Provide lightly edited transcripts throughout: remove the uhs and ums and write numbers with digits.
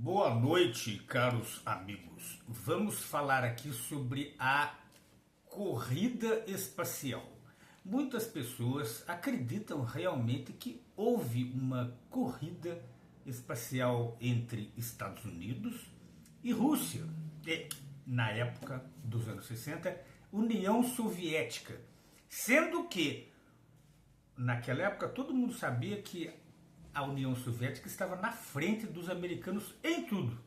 Boa noite, caros amigos. Vamos falar aqui sobre a corrida espacial. Muitas pessoas acreditam realmente que houve uma corrida espacial entre Estados Unidos e Rússia, e, na época dos anos 60, União Soviética. Sendo que, naquela época, todo mundo sabia que a União Soviética estava na frente dos americanos em tudo.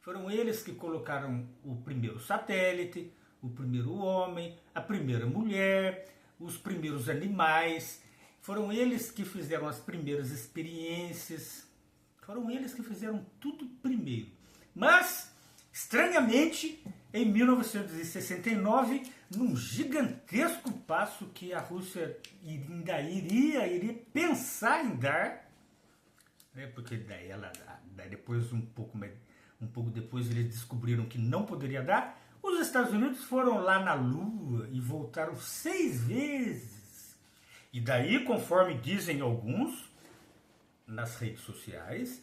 Foram eles que colocaram o primeiro satélite, o primeiro homem, a primeira mulher, os primeiros animais. Foram eles que fizeram as primeiras experiências. Foram eles que fizeram tudo primeiro. Mas, estranhamente, em 1969, num gigantesco passo que a Rússia ainda iria pensar em dar, porque daí depois um pouco depois eles descobriram que não poderia dar. Os Estados Unidos foram lá na Lua e voltaram 6 vezes. E daí, conforme dizem alguns nas redes sociais,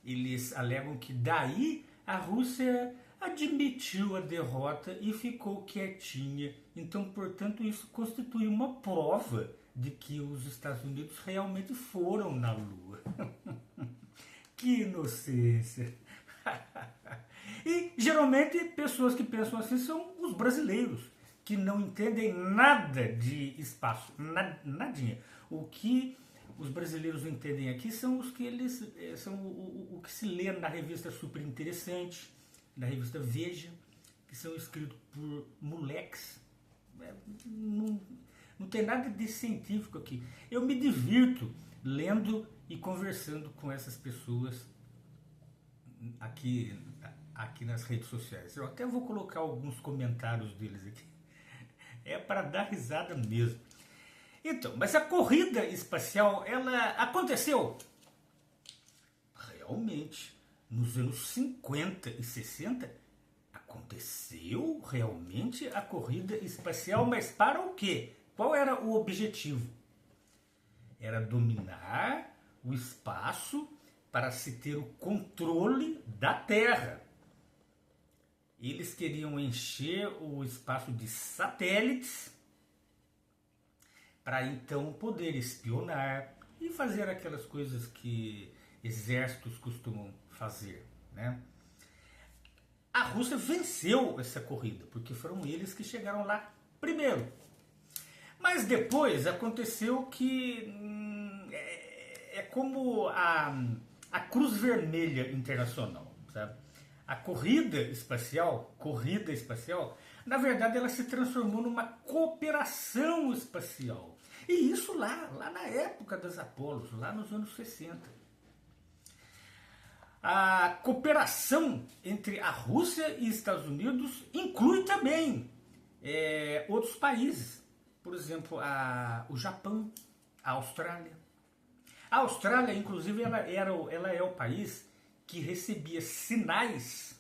eles alegam que daí a Rússia admitiu a derrota e ficou quietinha. Então, portanto, isso constitui uma prova de que os Estados Unidos realmente foram na Lua. Que inocência! E geralmente pessoas que pensam assim são os brasileiros, que não entendem nada de espaço, nadinha. O que os brasileiros entendem aqui são os que eles são o que se lê na revista Super Interessante, na revista Veja, que são escritos por moleques. Não tem nada de científico aqui. Eu me divirto lendo e conversando com essas pessoas aqui nas redes sociais. Eu até vou colocar alguns comentários deles aqui. É para dar risada mesmo. Então, mas a corrida espacial, ela aconteceu realmente nos anos 50 e 60. Aconteceu realmente a corrida espacial, mas para o quê? Qual era o objetivo? Era dominar o espaço para se ter o controle da Terra. Eles queriam encher o espaço de satélites para então poder espionar e fazer aquelas coisas que exércitos costumam fazer, né? A Rússia venceu essa corrida, porque foram eles que chegaram lá primeiro. Mas depois aconteceu que é como a Cruz Vermelha Internacional, sabe? A corrida espacial, na verdade ela se transformou numa cooperação espacial. E isso lá na época das Apolos, lá nos anos 60. A cooperação entre a Rússia e Estados Unidos inclui também outros países. Por exemplo, o Japão, a Austrália. A Austrália, inclusive, ela é o país que recebia sinais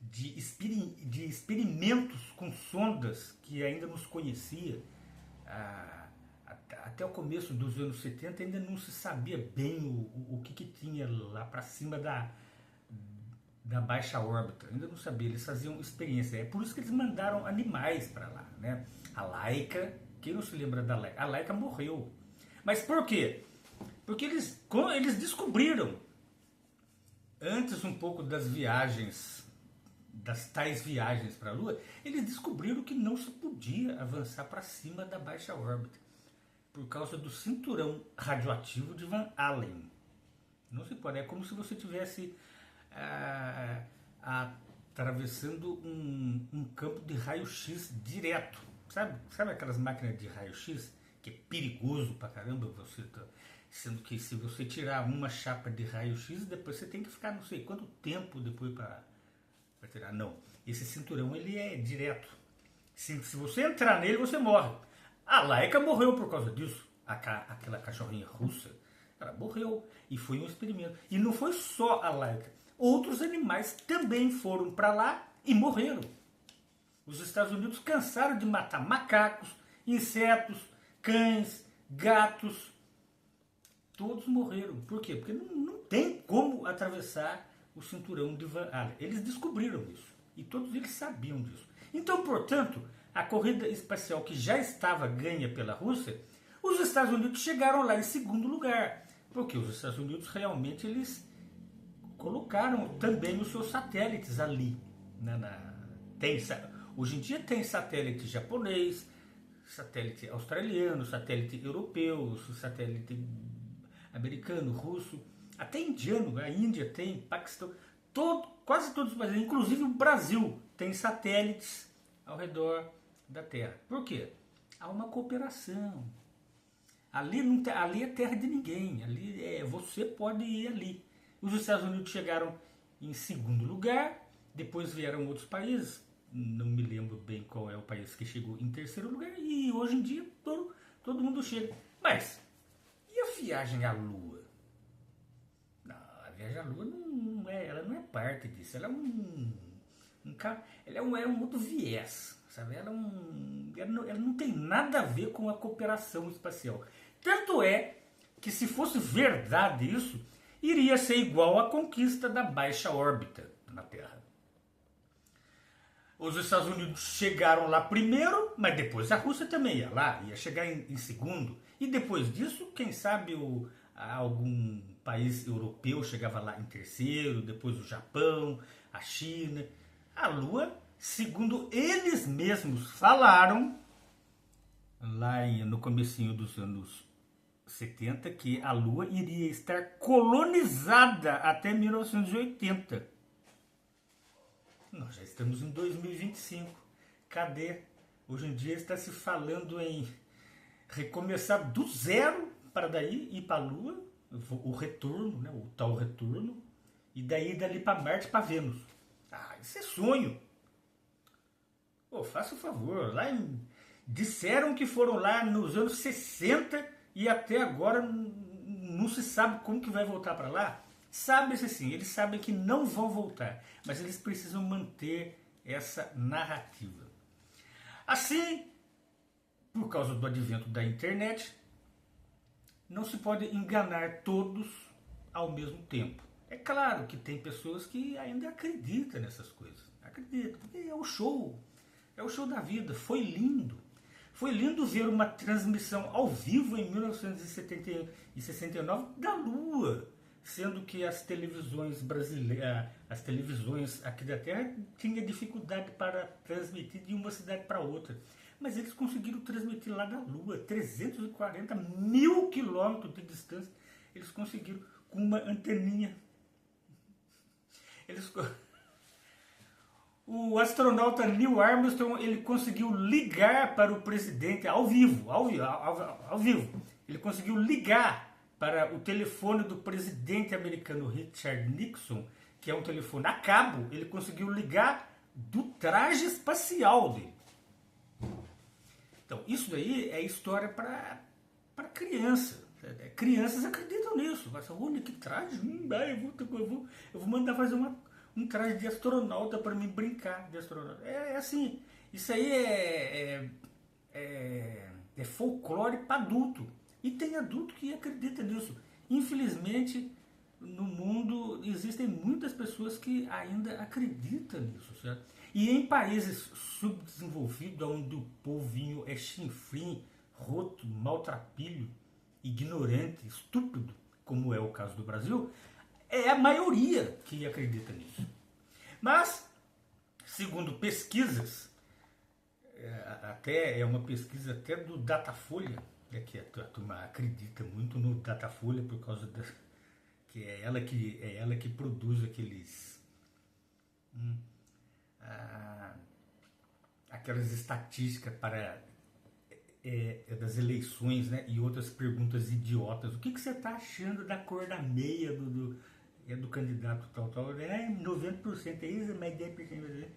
de experimentos com sondas que ainda não se conhecia. Até o começo dos anos 70 ainda não se sabia bem o que tinha lá para cima da baixa órbita. Ainda não sabia, eles faziam experiência. É por isso que eles mandaram animais para lá, né? A Laika, quem não se lembra da Laika? A Laika morreu. Mas por quê? Porque eles descobriram, antes um pouco das tais viagens para a Lua, eles descobriram que não se podia avançar para cima da baixa órbita, por causa do cinturão radioativo de Van Allen. Não se pode, é como se você estivesse atravessando um campo de raio-x direto. Sabe aquelas máquinas de raio-x que é perigoso pra caramba? Sendo que se você tirar uma chapa de raio-x, depois você tem que ficar não sei quanto tempo depois para tirar. Não, esse cinturão ele é direto. Se você entrar nele, você morre. A Laika morreu por causa disso. Aquela cachorrinha russa, ela morreu. E foi um experimento. E não foi só a Laika. Outros animais também foram para lá e morreram. Os Estados Unidos cansaram de matar macacos, insetos, cães, gatos. Todos morreram. Por quê? Porque não tem como atravessar o o cinturão de Van Allen. Eles descobriram isso e todos eles sabiam disso. Então, portanto, a corrida espacial que já estava ganha pela Rússia, os Estados Unidos chegaram lá em segundo lugar, porque os Estados Unidos realmente eles colocaram também os seus satélites ali. Hoje em dia tem satélite japonês, satélite australiano, satélite europeu, satélite americano, russo, até indiano, a Índia tem, Paquistão, quase todos os países, inclusive o Brasil, tem satélites ao redor da Terra. Por quê? Há uma cooperação. Ali é terra de ninguém, você pode ir ali. Os Estados Unidos chegaram em segundo lugar, depois vieram outros países, não me lembro bem qual é o país que chegou em terceiro lugar, e hoje em dia todo mundo chega. Mas, e a viagem à Lua? Não, a viagem à Lua ela não é parte disso, ela é um outro viés, sabe? Ela não tem nada a ver com a cooperação espacial. Tanto é que, se fosse verdade isso, iria ser igual à conquista da baixa órbita na Terra. Os Estados Unidos chegaram lá primeiro, mas depois a Rússia também ia lá, ia chegar em segundo. E depois disso, quem sabe algum país europeu chegava lá em terceiro, depois o Japão, a China. A Lua, segundo eles mesmos falaram, lá no comecinho dos anos 70, que a Lua iria estar colonizada até 1980. Nós já estamos em 2025. Cadê? Hoje em dia está se falando em recomeçar do zero para daí ir para a Lua, o retorno, né, o tal retorno, e daí dali para Marte, para Vênus. Isso é sonho. Faça o favor. Disseram que foram lá nos anos 60 e até agora não se sabe como que vai voltar para lá. Sabe-se sim, eles sabem que não vão voltar, mas eles precisam manter essa narrativa. Assim, por causa do advento da internet, não se pode enganar todos ao mesmo tempo. É claro que tem pessoas que ainda acreditam nessas coisas. Acreditam, porque é o show da vida. Foi lindo. Foi lindo ver uma transmissão ao vivo em 1969 da Lua, sendo que as televisões brasileiras, as televisões aqui da Terra tinham dificuldade para transmitir de uma cidade para outra. Mas eles conseguiram transmitir lá da Lua, 340 mil quilômetros de distância. Eles conseguiram com uma anteninha. O astronauta Neil Armstrong, ele conseguiu ligar para o presidente ao vivo. Ele conseguiu ligar para o telefone do presidente americano Richard Nixon, que é um telefone a cabo. Ele conseguiu ligar do traje espacial dele. Então, isso daí é história para criança. Crianças acreditam nisso. Olha que traje, eu vou mandar fazer um traje de astronauta para mim brincar de astronauta. É assim, isso aí é folclore para adulto. E tem adulto que acredita nisso. Infelizmente, no mundo existem muitas pessoas que ainda acreditam nisso, certo? E em países subdesenvolvidos, onde o povinho é chinfrim, roto, maltrapilho, ignorante, estúpido, como é o caso do Brasil, é a maioria que acredita nisso. Mas, segundo pesquisas, até é uma pesquisa até do Datafolha, que a turma acredita muito no Datafolha por causa que é ela que produz aquelas estatísticas das eleições, né, e outras perguntas idiotas. O que você está achando da cor da meia do candidato tal? 90%, é isso, mais 10%.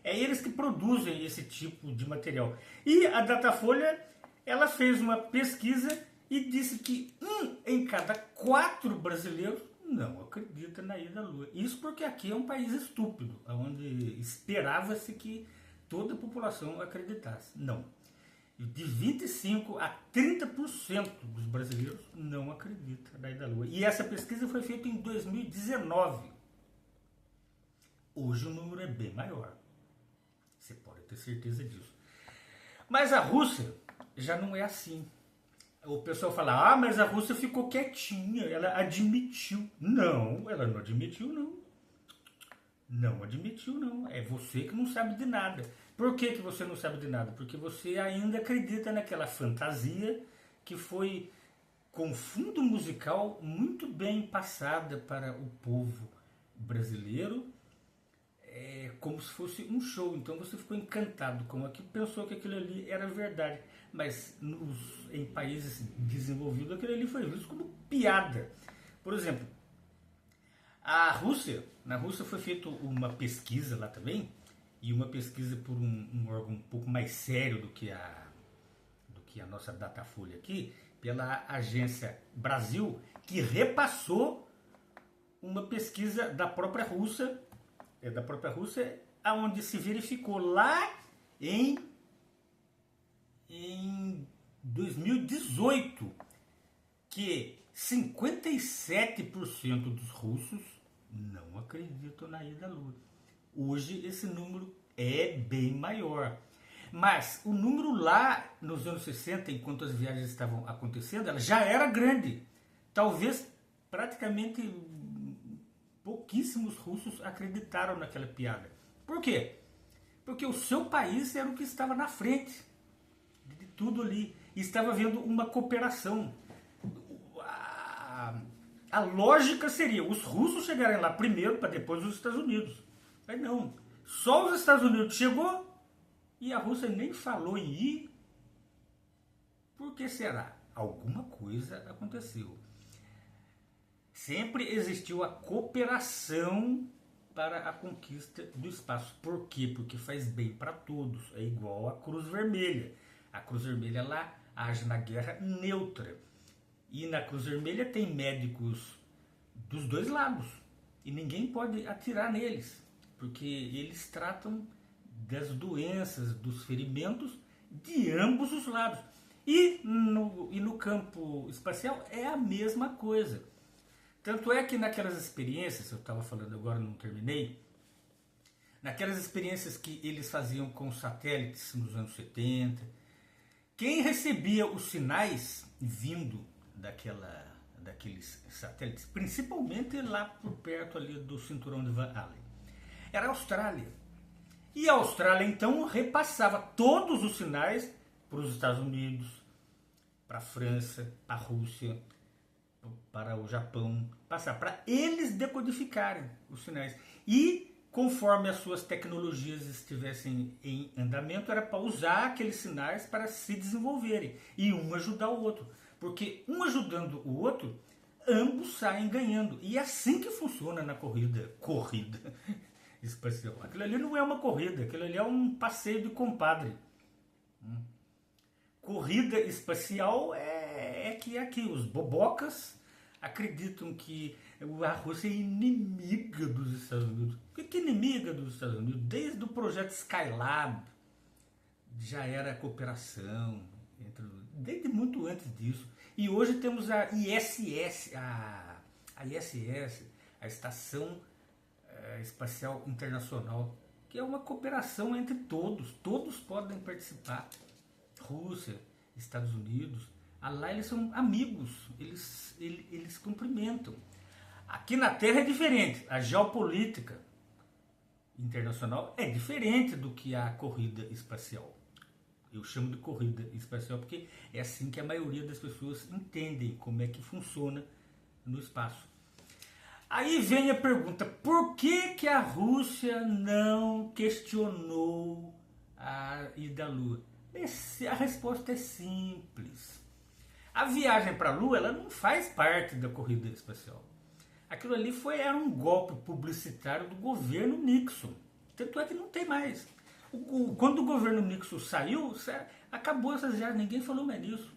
É eles que produzem esse tipo de material. E a Datafolha, ela fez uma pesquisa e disse que 1 em cada 4 brasileiros não acredita na ida à Lua. Isso porque aqui é um país estúpido, onde esperava-se que toda a população acreditasse. Não. De 25% a 30% dos brasileiros não acreditam na ida à Lua. E essa pesquisa foi feita em 2019. Hoje o número é bem maior. Você pode ter certeza disso. Mas a Rússia já não é assim. O pessoal fala, mas a Rússia ficou quietinha, ela admitiu. Não, ela não admitiu, não. Não admitiu, não. É você que não sabe de nada. Por que, que você não sabe de nada? Porque você ainda acredita naquela fantasia que foi com fundo musical muito bem passada para o povo brasileiro, como se fosse um show. Então você ficou encantado com aquilo, pensou que aquilo ali era verdade. Mas em países desenvolvidos, aquilo ali foi visto como piada. Por exemplo, na Rússia foi feita uma pesquisa lá também, e uma pesquisa por um órgão um pouco mais sério do que a nossa Datafolha aqui, pela agência Brasil, que repassou uma pesquisa da própria Rússia, onde se verificou lá em 2018 que 57% dos russos não acreditam na ida à Lua. Hoje esse número é bem maior. Mas o número lá nos anos 60, enquanto as viagens estavam acontecendo, ela já era grande. Talvez praticamente pouquíssimos russos acreditaram naquela piada. Por quê? Porque o seu país era o que estava na frente de tudo ali. E estava havendo uma cooperação. A lógica seria os russos chegarem lá primeiro para depois os Estados Unidos. Mas não. Só os Estados Unidos chegou e a Rússia nem falou em ir. Por que será? Alguma coisa aconteceu. Sempre existiu a cooperação para a conquista do espaço. Por quê? Porque faz bem para todos. É igual a Cruz Vermelha. A Cruz Vermelha lá age na guerra neutra. E na Cruz Vermelha tem médicos dos dois lados. E ninguém pode atirar neles. Porque eles tratam das doenças, dos ferimentos de ambos os lados. E no campo espacial é a mesma coisa. Tanto é que naquelas experiências, eu estava falando agora, não terminei, naquelas experiências que eles faziam com satélites nos anos 70, quem recebia os sinais vindo daqueles satélites, principalmente lá por perto ali do cinturão de Van Allen, era a Austrália. E a Austrália então repassava todos os sinais para os Estados Unidos, para a França, para a Rússia, para o Japão, passar para eles decodificarem os sinais. E conforme as suas tecnologias estivessem em andamento, era para usar aqueles sinais para se desenvolverem e um ajudar o outro. Porque um ajudando o outro, ambos saem ganhando. E é assim que funciona na corrida espacial. Aquilo ali não é uma corrida, aquilo ali é um passeio de compadre. Corrida espacial é que aqui os bobocas acreditam que a Rússia é inimiga dos Estados Unidos. Por que inimiga dos Estados Unidos? Desde o projeto Skylab já era cooperação, desde muito antes disso. E hoje temos a ISS, a Estação Espacial Internacional, que é uma cooperação entre todos podem participar. Rússia, Estados Unidos, lá eles são amigos, eles cumprimentam. Aqui na Terra é diferente, a geopolítica internacional é diferente do que a corrida espacial. Eu chamo de corrida espacial porque é assim que a maioria das pessoas entendem como é que funciona no espaço. Aí vem a pergunta, por que a Rússia não questionou a ida à Lua? A resposta é simples. A viagem para a Lua ela não faz parte da corrida espacial. Aquilo ali era um golpe publicitário do governo Nixon. Tanto é que não tem mais. Quando o governo Nixon saiu, acabou essas viagens, ninguém falou mais nisso.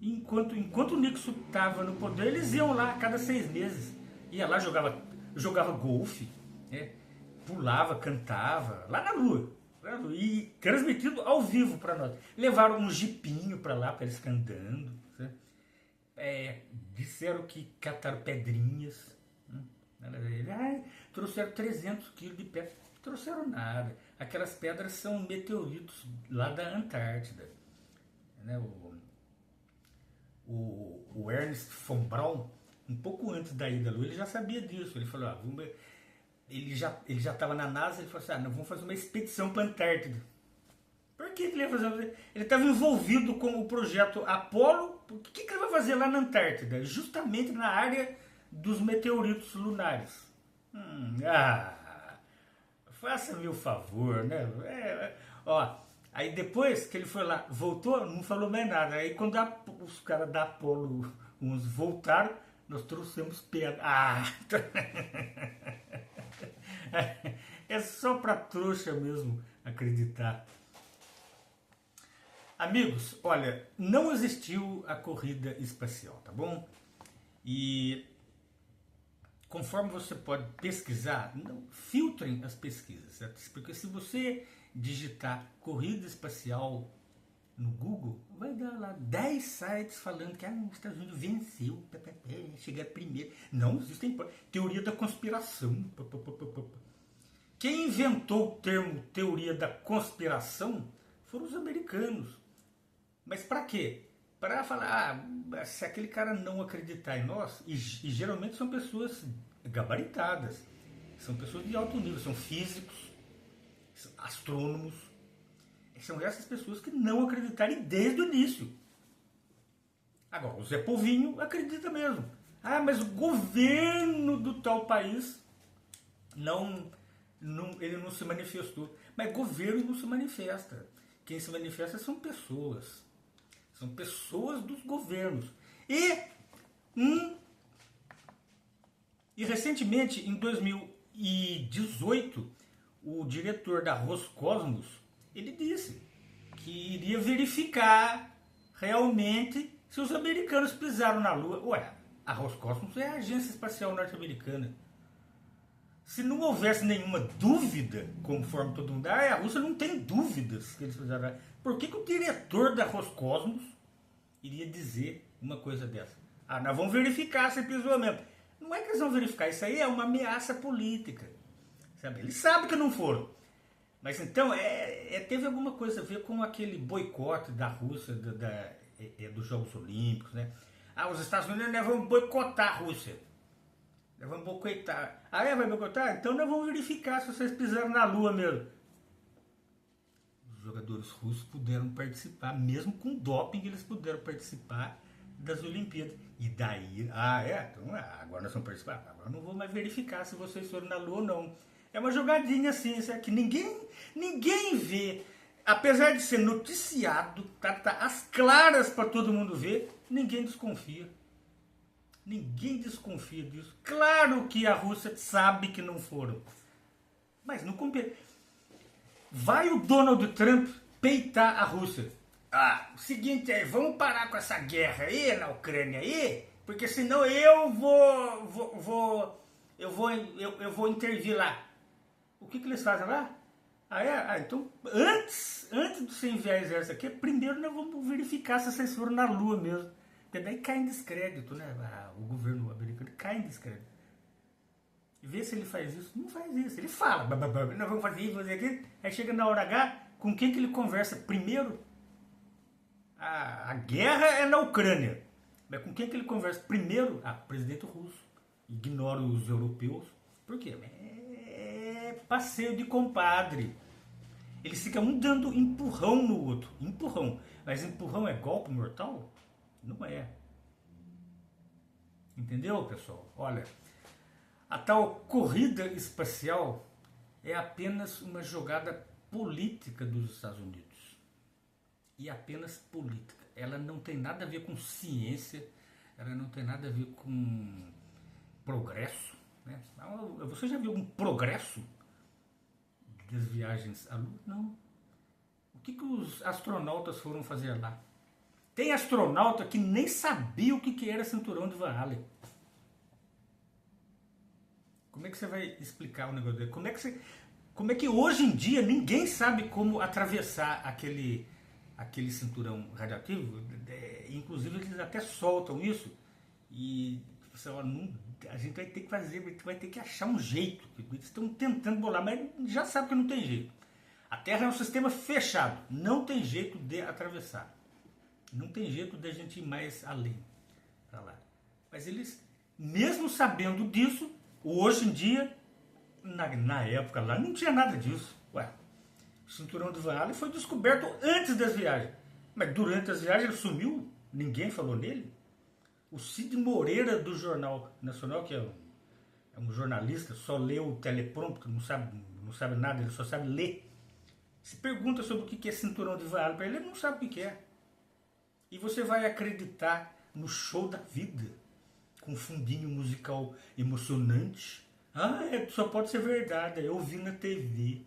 Enquanto o Nixon estava no poder, eles iam lá a cada 6 meses. Ia lá, jogava golfe, pulava, cantava, lá na Lua. E transmitido ao vivo para nós. Levaram um jipinho para lá, para eles ficarem andando. Disseram que cataram pedrinhas. Trouxeram 300 quilos de pedra. Não trouxeram nada. Aquelas pedras são meteoritos lá da Antártida. Né? O Ernst von Braun, um pouco antes da ida à Lua, ele já sabia disso. Ele falou, ele já estava na NASA, ele falou assim, nós vamos fazer uma expedição para a Antártida. Por que ele ia fazer? Ele estava envolvido com o projeto Apollo. O que ele vai fazer lá na Antártida? Justamente na área dos meteoritos lunares. Faça-me o favor, né? Aí depois que ele foi lá, voltou, não falou mais nada. Aí quando os caras da Apollo uns voltaram, nós trouxemos pedra. É só pra trouxa mesmo acreditar. Amigos, olha, não existiu a corrida espacial, tá bom? E conforme você pode pesquisar, não, filtrem as pesquisas, certo? Porque se você digitar corrida espacial no Google, vai dar lá 10 sites falando que os Estados Unidos venceu, chegar primeiro. Não, existem teoria da conspiração. Quem inventou o termo teoria da conspiração foram os americanos. Mas para quê? Para falar, se aquele cara não acreditar em nós, e geralmente são pessoas gabaritadas, são pessoas de alto nível, são físicos, são astrônomos, são essas pessoas que não acreditarem desde o início. Agora, o Zé Povinho acredita mesmo. Mas o governo do tal país ele não se manifestou. Mas governo não se manifesta. Quem se manifesta são pessoas. São pessoas dos governos. E recentemente, em 2018, o diretor da Roscosmos, ele disse que iria verificar realmente se os americanos pisaram na Lua. A Roscosmos é a agência espacial norte-americana. Se não houvesse nenhuma dúvida, conforme todo mundo a Rússia não tem dúvidas que eles fizeram. Por que o diretor da Roscosmos iria dizer uma coisa dessa? Nós vamos verificar se pisou mesmo. Não é que eles vão verificar, isso aí é uma ameaça política. Sabe? Eles sabem que não foram. Mas então, teve alguma coisa a ver com aquele boicote da Rússia, dos Jogos Olímpicos, né? Os Estados Unidos vão boicotar a Rússia. Nós vamos boicotar. Vai boicotar? Então nós vamos verificar se vocês pisaram na Lua mesmo. Os jogadores russos puderam participar, mesmo com doping, eles puderam participar das Olimpíadas. E daí, então agora nós vamos participar. Agora não vou mais verificar se vocês foram na Lua ou não. É uma jogadinha assim, certo? Que ninguém vê. Apesar de ser noticiado, tá às claras para todo mundo ver, ninguém desconfia. Ninguém desconfia disso. Claro que a Rússia sabe que não foram. Mas não compete. Vai o Donald Trump peitar a Rússia. O seguinte é, vamos parar com essa guerra aí na Ucrânia aí, porque senão eu vou intervir lá. O que eles fazem lá? Então antes de você enviar exército aqui, primeiro nós vamos verificar se vocês foram na Lua mesmo. Porque daí cai em descrédito, né? O governo americano cai em descrédito. E vê se ele faz isso. Não faz isso. Ele fala, nós vamos fazer isso, fazer aquilo. Aí chega na hora H, com quem que ele conversa primeiro? A guerra é na Ucrânia. Mas com quem que ele conversa primeiro? O presidente russo. Ignora os europeus. Por quê? É passeio de compadre. Eles ficam um dando empurrão no outro. Empurrão. Mas empurrão é golpe mortal? Não é. Entendeu, pessoal? Olha, a tal corrida espacial é apenas uma jogada política dos Estados Unidos. E apenas política. Ela não tem nada a ver com ciência, ela não tem nada a ver com progresso. Né? Você já viu algum progresso das viagens à Lua? Não. O que os astronautas foram fazer lá? Tem astronauta que nem sabia o que era cinturão de Van Allen. Como é que você vai explicar o negócio dele? Como é que hoje em dia ninguém sabe como atravessar aquele cinturão radioativo? Inclusive eles até soltam isso. E você fala, a gente vai ter que fazer, vai ter que achar um jeito. Eles estão tentando bolar, mas já sabe que não tem jeito. A Terra é um sistema fechado, não tem jeito de atravessar. Não tem jeito de a gente ir mais além para lá. Mas eles, mesmo sabendo disso, hoje em dia, na época lá, não tinha nada disso. Ué, o cinturão de Van Allen foi descoberto antes das viagens. Mas durante as viagens ele sumiu, ninguém falou nele. O Cid Moreira do Jornal Nacional, que é um jornalista, só lê o teleprompter, não sabe nada, ele só sabe ler. Se pergunta sobre o que é cinturão de Van Allen para ele, ele não sabe o que é. E você vai acreditar no show da vida, com um fundinho musical emocionante. Só pode ser verdade, eu vi na TV.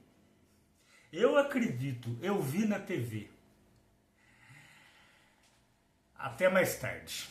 Eu acredito, eu vi na TV. Até mais tarde.